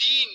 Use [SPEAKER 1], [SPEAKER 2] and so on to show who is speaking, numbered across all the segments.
[SPEAKER 1] 3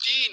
[SPEAKER 1] 3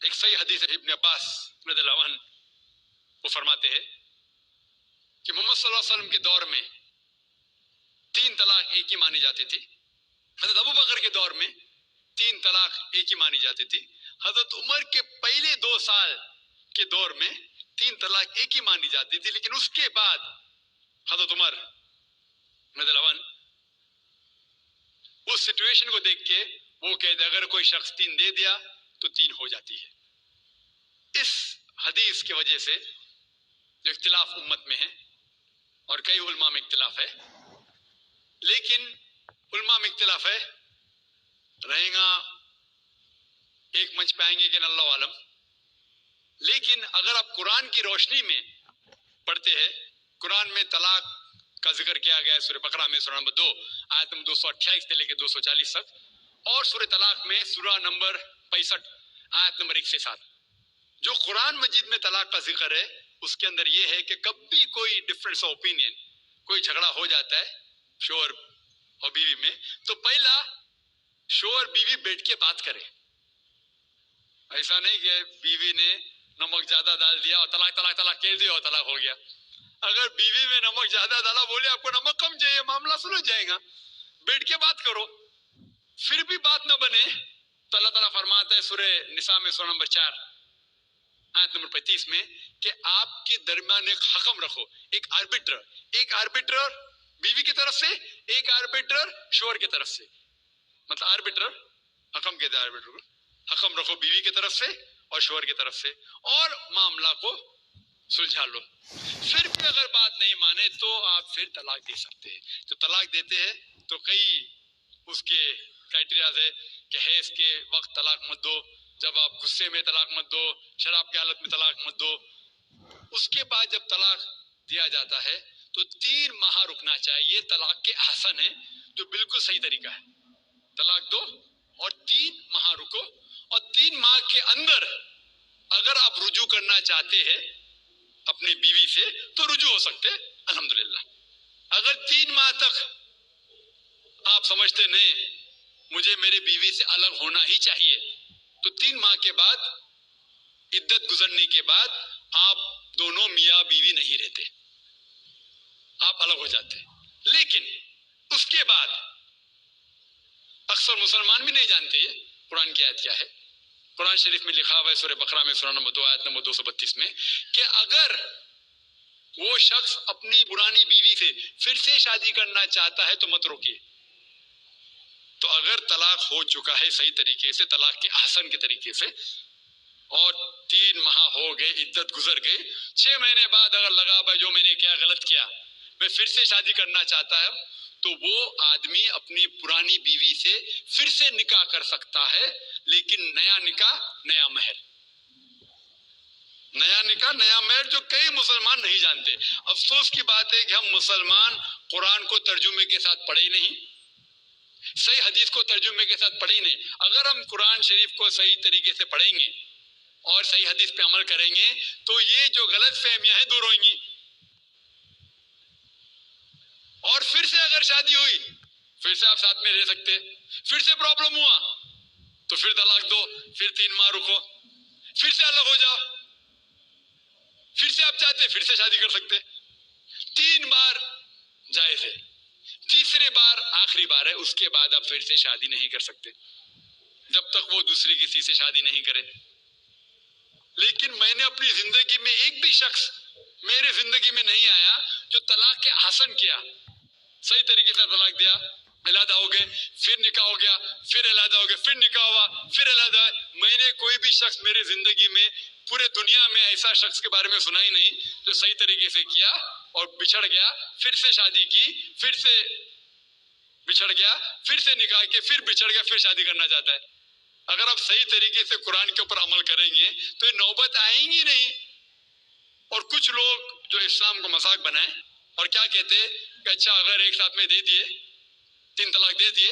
[SPEAKER 1] ایک صحیح حدیث ہے ابن عباس رضی اللہ عنہ، وہ فرماتے ہیں کہ محمد صلی اللہ علیہ وسلم کے دور میں 3 طلاق ایک ہی مانی جاتی تھی. حضرت ابو بکر کے دور میں 3 طلاق ایک ہی مانی جاتی تھی. حضرت عمر کے پہلے 2 سال کے دور میں 3 طلاق ایک ہی مانی جاتی تھی، لیکن اس کے بعد حضرت عمر رضی اللہ عنہ اس سچویشن کو دیکھ کے وہ کہتے اگر کوئی شخص 3 دے دیا تو 3 ہو جاتی ہے. اس حدیث کی وجہ سے جو اختلاف امت میں ہے اور کئی علماء میں اختلاف ہے، لیکن علماء میں اختلاف ہے رہے گا ایک منچ پہ آئیں گے کہ اللہ عالم. لیکن اگر آپ قرآن کی روشنی میں پڑھتے ہیں، قرآن میں طلاق کا ذکر کیا گیا ہے سورہ بقرہ میں سورہ نمبر 2 آیت نمبر 228 سے لے کے 240 تک، اور سورہ طلاق میں سورہ نمبر 65 آیت نمبر 1 سے 7. جو قرآن مجید میں طلاق کا ذکر ہے اس کے اندر یہ ہے کہ کبھی کوئی ڈفرنس آف اوپینین، کوئی جھگڑا ہو جاتا ہے شوہر اور بیوی میں، تو پہلا شوہر بیوی بیٹھ کے بات کرے. ایسا نہیں کہ بیوی نے نمک زیادہ ڈال دیا اور طلاق طلاق طلاق کہہ دیا اور طلاق ہو گیا. اگر بیوی میں نمک زیادہ ڈالا، بولے آپ کو نمک کم چاہیے، معاملہ سلجھ جائے گا، بیٹھ کے بات کرو. پھر بھی بات نہ بنے تو اللہ تعالیٰ فرماتا ہے سورہ نساء میں سورہ نمبر 4 آیت نمبر 35 میں کہ آپ کے درمیان ایک حکم رکھو، ایک آربیٹر بیوی کی طرف سے، ایک آربیٹر شوہر کی طرف سے. مطلب آربیٹر حکم کہتے ہیں، آربیٹر کو حکم رکھو بیوی کی طرف سے اور شوہر کی طرف سے، اور معاملہ کو سلجھا لو. پھر بھی اگر بات نہیں مانے تو آپ پھر طلاق دے سکتے ہیں. جو طلاق دیتے ہیں تو کئی اس کے کرائٹیریاز ہے کہ حیض کے وقت طلاق مت دو، جب آپ غصے میں طلاق مت دو، شراب کی حالت میں طلاق مت دو. اس کے بعد جب طلاق دیا جاتا ہے تو 3 ماہ رکنا چاہیے. طلاق کے احسن ہے جو بالکل صحیح طریقہ ہے. طلاق دو اور 3 ماہ رکو، اور 3 ماہ کے اندر اگر آپ رجوع کرنا چاہتے ہیں اپنی بیوی سے تو رجوع ہو سکتے الحمدللہ. اگر 3 ماہ تک آپ سمجھتے نہیں مجھے میری بیوی سے الگ ہونا ہی چاہیے، تو 3 ماہ کے بعد عدت گزرنے کے بعد آپ دونوں میاں بیوی نہیں رہتے، آپ الگ ہو جاتے. لیکن اس کے بعد اکثر مسلمان بھی نہیں جانتے یہ قرآن کی آیت کیا ہے. قرآن شریف میں لکھا ہوا ہے سورہ بقرہ میں سورہ نمبر 2 آیت نمبر 232 میں کہ اگر وہ شخص اپنی پرانی بیوی سے پھر سے شادی کرنا چاہتا ہے تو مت روکیے. تو اگر طلاق ہو چکا ہے صحیح طریقے سے، طلاق کے احسن کے طریقے سے، اور 3 ماہ ہو گئے، عدت گزر گئی، 6 مہینے بعد اگر لگا بھائی جو میں نے کیا غلط کیا، میں پھر سے شادی کرنا چاہتا ہے، تو وہ آدمی اپنی پرانی بیوی سے پھر سے نکاح کر سکتا ہے، لیکن نیا نکاح نیا مہر. نیا نکاح نیا مہر جو کئی مسلمان نہیں جانتے. افسوس کی بات ہے کہ ہم مسلمان قرآن کو ترجمے کے ساتھ پڑھے ہی نہیں، صحیح حدیث کو ترجمے کے ساتھ پڑھے ہی نہیں. اگر ہم قرآن شریف کو صحیح طریقے سے پڑھیں گے اور صحیح حدیث پہ عمل کریں گے تو یہ جو غلط فہمیاں ہیں دور ہوئیں گی. اور پھر سے اگر شادی ہوئی پھر سے آپ ساتھ میں رہ سکتے، پھر سے پرابلم ہوا تو پھر طلاق دو، پھر 3 ماہ رکو، پھر سے الگ ہو جاؤ، پھر سے آپ چاہتے پھر سے شادی کر سکتے. 3 بار جائز ہے، تیسرے بار آخری بار ہے، اس کے بعد آپ پھر سے شادی نہیں کر سکتے جب تک وہ دوسری کسی سے شادی نہیں کرے. لیکن میں نے اپنی زندگی میں ایک بھی شخص میرے زندگی میں نہیں آیا جو طلاق کے حسن کیا، صحیح طریقے سے طلاق دیا، علیحدہ ہو گئے، پھر نکاح ہو گیا، پھر علیحدہ ہو گئے، پھر نکاح ہوا، پھر علیحدہ. میں نے کوئی بھی شخص میرے زندگی میں پورے دنیا میں ایسا شخص کے بارے میں سنا ہی نہیں جو صحیح طریقے سے کیا اور بچھڑ گیا، پھر سے شادی کی، پھر سے بچھڑ گیا، پھر سے نکاح کے، پھر بچھڑ گیا، پھر شادی کرنا چاہتا ہے. اگر آپ صحیح طریقے سے قرآن کے اوپر عمل کریں گے تو یہ نوبت آئیں گی نہیں. اور کچھ لوگ جو اسلام کو مذاق بنائیں اور کیا کہتے کہ اچھا اگر ایک ساتھ میں دے دیے، 3 طلاق دے دیے،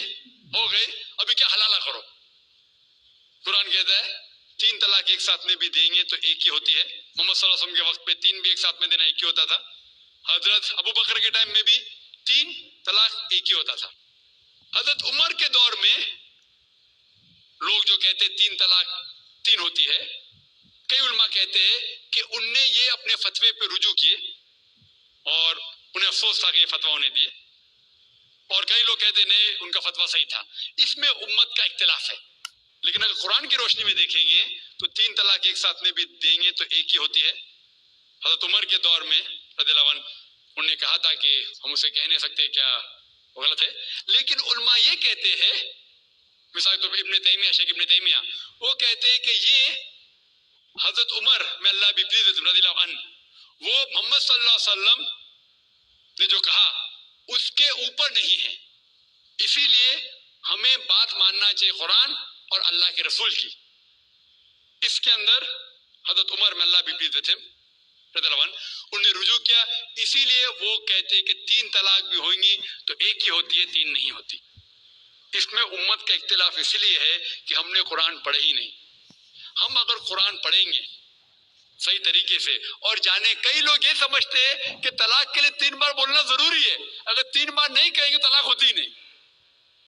[SPEAKER 1] ہو گئے، ابھی کیا حلالہ کرو. قرآن کہتا ہے 3 طلاق ایک ساتھ میں بھی دیں گے تو ایک ہی ہوتی ہے. محمد صلی اللہ علیہ وسلم کے وقت پہ 3 بھی ایک ساتھ میں دینا ایک ہی ہوتا تھا. حضرت ابو بکر کے ٹائم میں بھی 3 طلاق ایک ہی ہوتا تھا. حضرت عمر کے دور میں لوگ جو کہتے 3 طلاق تین ہوتی ہے. کئی علماء کہتے ہیں کہ ان نے یہ اپنے فتوے پہ رجوع کیے اور انہیں افسوس تھا کہ یہ فتویٰ انہیں دیے, اور کئی لوگ کہتے ہیں نہیں ان کا فتویٰ صحیح تھا. اس میں امت کا اختلاف ہے. لیکن اگر قرآن کی روشنی میں دیکھیں گے تو 3 طلاق ایک ساتھ میں بھی دیں گے تو ایک ہی ہوتی ہے. حضرت عمر کے دور میں رضی اللہ عنہ انہوں نے کہا تھا کہ ہم اسے کہہ نہیں سکتے کیا وہ غلط ہے, لیکن علماء یہ کہتے ہیں, مثال کے طور پہ ابن تیمیہ, شیخ ابن تیمیہ, وہ کہتے ہیں کہ یہ حضرت عمر میں اللہ بھی پلیز رضی اللہ عنہ, وہ محمد صلی اللہ علیہ وسلم نے جو کہا اس کے اوپر نہیں ہے, اسی لیے ہمیں بات ماننا چاہیے قرآن اور اللہ کے رسول کی. اس کے اندر حضرت عمر میں اللہ بھی پلیز رضی اللہ عنہ انہوں نے رجوع کیا, اسی لیے وہ کہتے کہ 3 طلاق بھی ہوئیں گی تو ایک ہی ہوتی ہے, 3 نہیں ہوتی. اس میں امت کا اختلاف اس لیے ہے کہ ہم نے قرآن پڑھے ہی نہیں. ہم اگر قرآن پڑھیں گے صحیح طریقے سے اور جانے, کئی لوگ یہ سمجھتے ہیں کہ طلاق کے لیے 3 بار بولنا ضروری ہے, اگر 3 بار نہیں کہیں گے طلاق ہوتی ہی نہیں.